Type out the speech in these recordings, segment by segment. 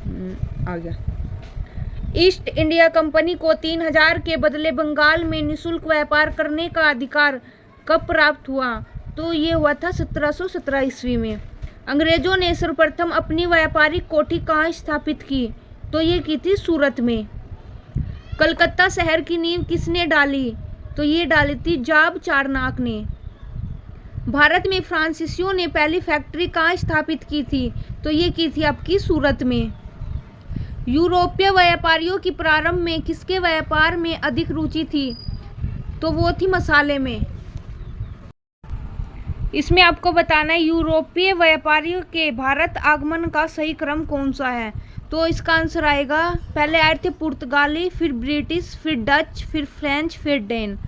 आ गया। East India company को 3000 के बदले बंगाल में निःशुल्क व्यापार करने का अधिकार कब प्राप्त हुआ? तो ये हुआ था 1717 ईस्वी में। अंग्रेजों ने सर्वप्रथम अपनी व्यापारिक कोठी कहाँ स्थापित की? तो ये की थी सूरत में। कलकत्ता शहर की नींव किसने डाली? तो ये डाली थी जाब चारनाक ने। भारत में फ्रांसीसियों ने पहली फैक्ट्री कहाँ स्थापित की थी? तो ये की थी आपकी सूरत में। यूरोपीय व्यापारियों की प्रारंभ में किसके व्यापार में अधिक रुचि थी? तो वो थी मसाले में। इसमें आपको बताना है यूरोपीय व्यापारियों के भारत आगमन का सही क्रम कौन सा है? तो इसका आंसर आएगा, पहले आए थे पुर्तगाली, फिर ब्रिटिश, फिर डच, फिर फ्रेंच, फिर डेन।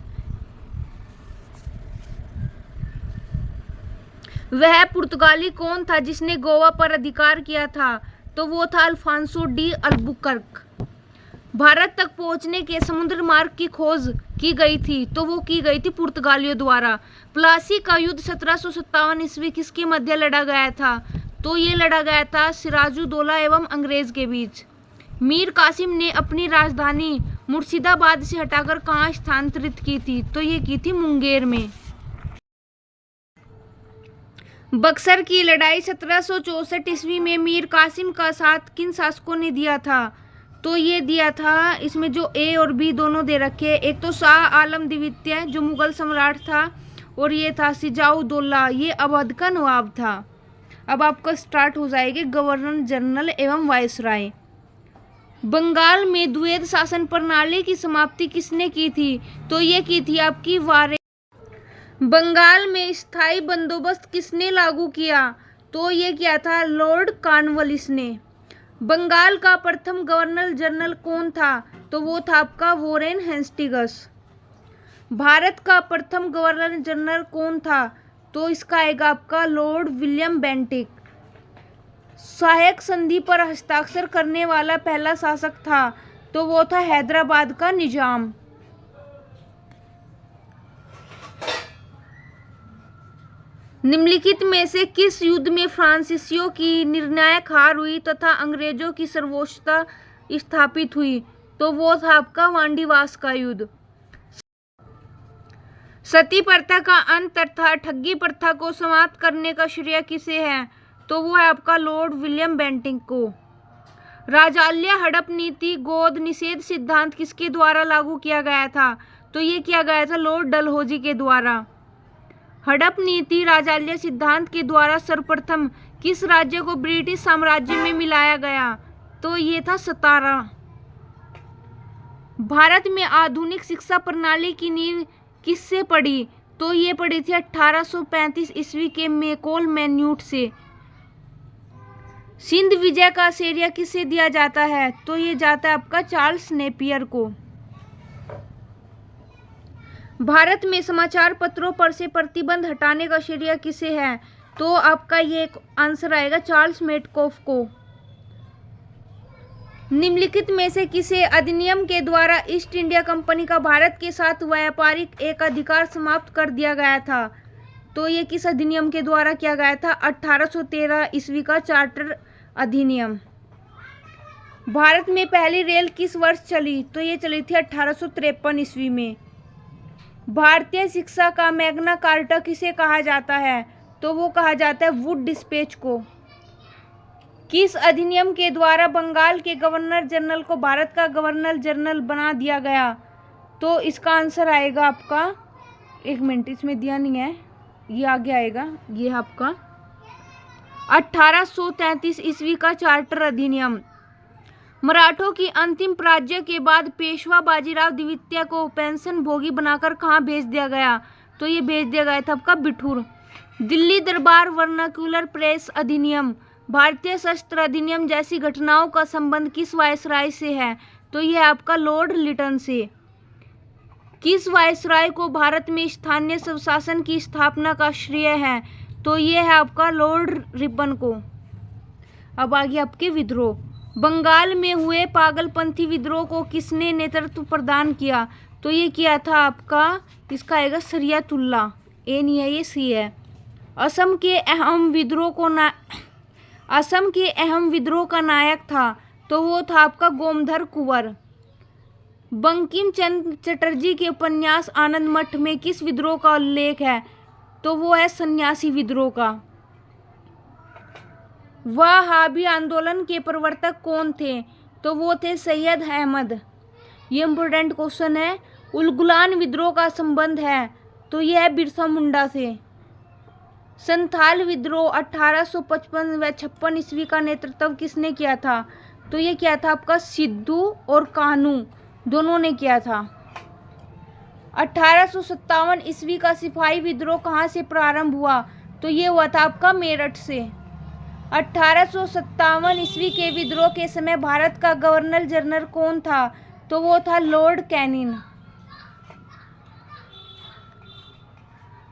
वह पुर्तगाली कौन था जिसने गोवा पर अधिकार किया था? तो वो था अल्फांसो डी अल्बुकर्क। भारत तक पहुंचने के समुद्र मार्ग की खोज की गई थी? तो वो की गई थी पुर्तगालियों द्वारा। प्लासी का युद्ध 1757 ईस्वी किसके मध्य लड़ा गया था? तो ये लड़ा गया था सिराजुद्दौला एवं अंग्रेज के बीच। मीर कासिम ने अपनी राजधानी मुर्शिदाबाद से हटाकर कहाँ स्थानांतरित की थी? तो ये की थी मुंगेर में। बक्सर की लड़ाई 1764 ईस्वी में मीर कासिम का साथ किन शासकों ने दिया था? तो ये दिया था, इसमें जो ए और बी दोनों दे रखे, एक तो शाह आलम द्वितीय जो मुगल सम्राट था, और ये था सिराजुद्दौला, ये अवध का नवाब था। अब आपका स्टार्ट हो जाएगी गवर्नर जनरल एवं वायसराय। बंगाल में द्वैध शासन प्रणाली की समाप्ति किसने की थी? तो ये की थी आपकी वारे। बंगाल में स्थायी बंदोबस्त किसने लागू किया? तो ये किया था लॉर्ड कॉर्नवालिस ने। बंगाल का प्रथम गवर्नर जनरल कौन था? तो वो था आपका वॉरेन हेस्टिंग्स। भारत का प्रथम गवर्नर जनरल कौन था? तो इसका आएगा आपका लॉर्ड विलियम बेंटिक। सहायक संधि पर हस्ताक्षर करने वाला पहला शासक था? तो वो था हैदराबाद का निजाम। निम्नलिखित में से किस युद्ध में फ्रांसीसियों की निर्णायक हार हुई तथा अंग्रेजों की सर्वोच्चता स्थापित हुई? तो वो था आपका वांडीवास का युद्ध। सती प्रथा का अंत तथा ठगी प्रथा को समाप्त करने का श्रेय किसे है? तो वो है आपका लॉर्ड विलियम बेंटिक को। राजाल्य हड़प नीति गोद निषेध सिद्धांत किसके द्वारा लागू किया गया था? तो ये किया गया था लॉर्ड डलहौजी के द्वारा। हड़प नीति राजाल्य सिद्धांत के द्वारा सर्वप्रथम किस राज्य को ब्रिटिश साम्राज्य में मिलाया गया? तो ये था सतारा। भारत में आधुनिक शिक्षा प्रणाली की नींव किससे पड़ी? तो ये पड़ी थी 1835 ईस्वी के मैकॉल मैन्यूट से। सिंध विजय का श्रेय किसे दिया जाता है? तो ये जाता है आपका चार्ल्स नेपियर को। भारत में समाचार पत्रों पर से प्रतिबंध हटाने का श्रेय किसे है? तो आपका ये आंसर आएगा चार्ल्स मेटकॉफ को। निम्नलिखित में से किसे अधिनियम के द्वारा ईस्ट इंडिया कंपनी का भारत के साथ व्यापारिक एकाधिकार समाप्त कर दिया गया था? तो ये किस अधिनियम के द्वारा किया गया था? 1813 ईस्वी का चार्टर अधिनियम। भारत में पहली रेल किस वर्ष चली? तो ये चली थी 1853 ईस्वी में। भारतीय शिक्षा का मैग्ना कार्टा किसे कहा जाता है? तो वो कहा जाता है वुड डिस्पैच को। किस अधिनियम के द्वारा बंगाल के गवर्नर जनरल को भारत का गवर्नर जनरल बना दिया गया? तो इसका आंसर आएगा आपका, एक मिनट इसमें दिया नहीं है, ये आगे आएगा, ये आपका 1833 ईस्वी का चार्टर अधिनियम। मराठों की अंतिम पराजय के बाद पेशवा बाजीराव द्वितीय को पेंशन भोगी बनाकर कहाँ भेज दिया गया? तो ये भेज दिया गया था आपका बिठूर। दिल्ली दरबार वर्नाक्यूलर प्रेस अधिनियम, भारतीय शस्त्र अधिनियम जैसी घटनाओं का संबंध किस वायसराय से है? तो ये आपका लॉर्ड लिटन से। किस वायसराय को भारत में स्थानीय स्वशासन की स्थापना का श्रेय है? तो ये है आपका लॉर्ड रिपन को। अब आगे आपके विद्रोह। बंगाल में हुए पागलपंथी विद्रोह को किसने नेतृत्व प्रदान किया? तो ये किया था आपका, इसका आएगा शरियतुल्लाह, ए नहीं है ये सी है। असम के अहम विद्रोह का नायक था? तो वो था आपका गोमधर कुंवर। बंकिम चंद्र चटर्जी के उपन्यास आनंद मठ में किस विद्रोह का उल्लेख है? तो वो है सन्यासी विद्रोह का। वहाबी आंदोलन के प्रवर्तक कौन थे? तो वो थे सैयद अहमद। ये इम्पोर्टेंट क्वेश्चन है। उलगुलान विद्रोह का संबंध है? तो यह है बिरसा मुंडा से। संथाल विद्रोह 1855 व 56 ईस्वी का नेतृत्व किसने किया था? तो ये किया था आपका सिद्धू और कान्हू, दोनों ने किया था। 1857 ईस्वी का सिपाही विद्रोह कहाँ से प्रारंभ हुआ? तो ये हुआ था आपका मेरठ से। 1857 ईस्वी के विद्रोह के समय भारत का गवर्नर जनरल कौन था? तो वो था लॉर्ड कैनिंग।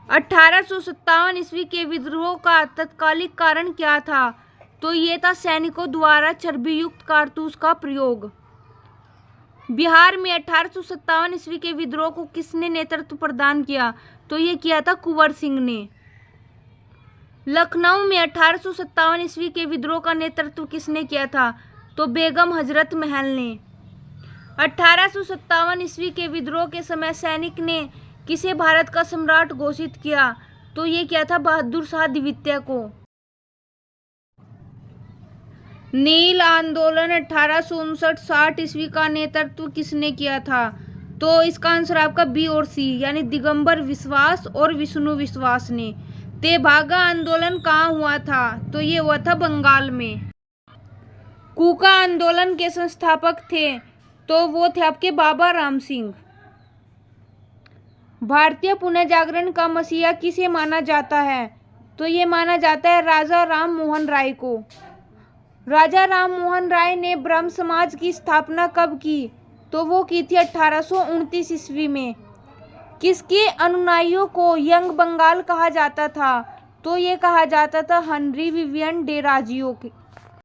1857 ईस्वी के विद्रोह का तत्कालिक कारण क्या था? तो ये था सैनिकों द्वारा चर्बी युक्त कारतूस का प्रयोग। बिहार में 1857 ईस्वी के विद्रोह को किसने नेतृत्व प्रदान किया? तो ये किया था कुंवर सिंह ने। लखनऊ में 1857 ईस्वी के विद्रोह का नेतृत्व किसने किया था? तो बेगम हजरत महल ने। 1857 ईस्वी के विद्रोह के समय सैनिक ने किसे भारत का सम्राट घोषित किया? तो ये किया था बहादुर शाह द्वितीय को। नील आंदोलन 1859-60 ईस्वी का नेतृत्व किसने किया था? तो इसका आंसर आपका बी और सी, यानी दिगंबर विश्वास और विष्णु विश्वास ने। तेभागा आंदोलन कहाँ हुआ था? तो ये हुआ था बंगाल में। कूका आंदोलन के संस्थापक थे? तो वो थे आपके बाबा राम सिंह। भारतीय पुनर्जागरण का मसीहा किसे माना जाता है? तो ये माना जाता है राजा राम मोहन राय को। राजा राम मोहन राय ने ब्रह्म समाज की स्थापना कब की? तो वो की थी 1829 ईस्वी में। किसके अनुयायियों को यंग बंगाल कहा जाता था? तो ये कहा जाता था हेनरी विवियन डेराजियो के।